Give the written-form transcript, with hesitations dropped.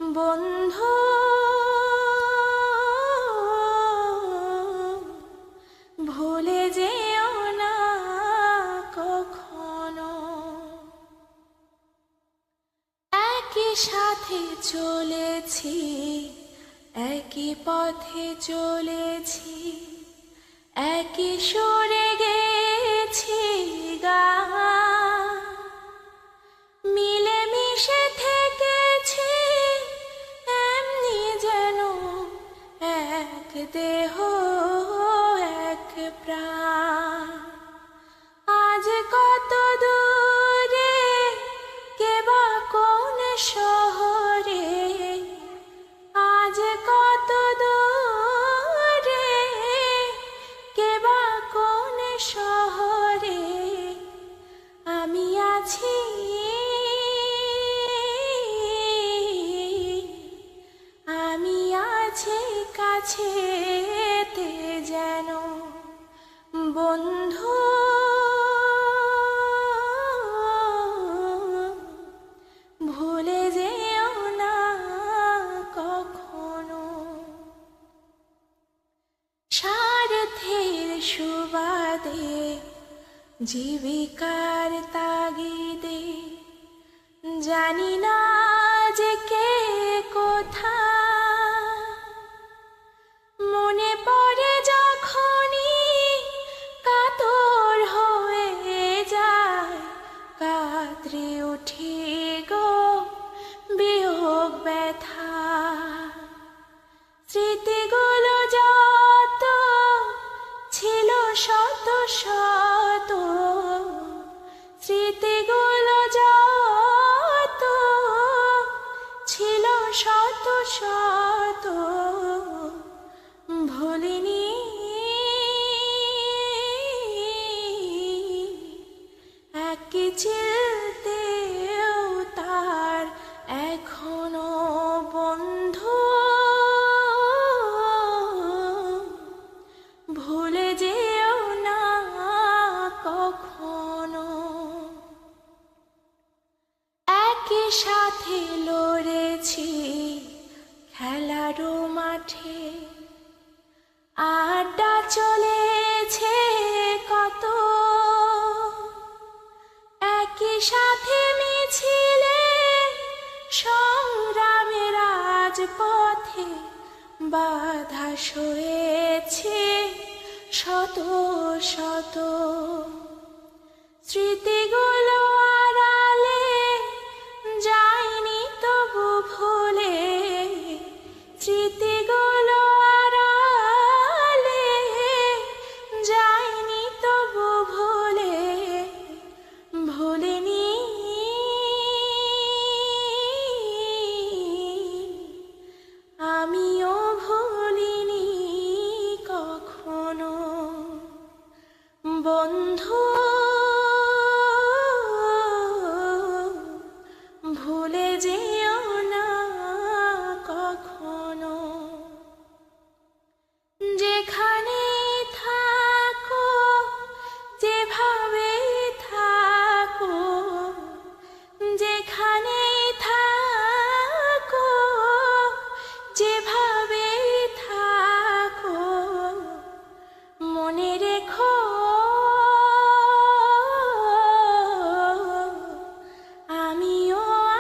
বন্ধু ভুলে যেও না কখনো, একই সাথে চলেছি, একই পথে চলেছি, একই সুরে গেছি গান, মিলেমিশে থেকেছি এমনি যেন এক দেহ এক প্রাণ। আজ কত দূরে, কে বা কোন শহরে, আজ কত দূরে, কে বা কোন শহরে আমি আছি, আমি আছি কাছেতে যেন। বন্ধু ভুলে যেও না কখনো, স্বার্থের সুবাদে জীবিকার তাগিদে জানি না যে কে কোথায়, মনে পড়ে যখনই কাতর হয়ে যায়, কাতরে উঠি গো বিয়োগ ব্যথা। স্মৃতিগুলো যত ছিল শত শত, স্মৃতিগুলো যত ছিল শত শত, ভুলিনি একই চিলতেও তার এখনো। বন্ধু ভুলে যেও না কখনো, একই সাথে লড়েছি খেলারও মাঠে, আড্ডা চলেছে কত, একই সাথে মিছিলে সংগ্রামের রাজপথে বাধা সয়েছে শত শত, স্মৃতিগুলো আড়ালে যায়নি তবু ভুলে, স্মৃতিগুলো আড়ালে যায়নি তবু ভুলে, ভুলিনি আমিও ভুলিনি কখনো। বন্ধু ভুলে যে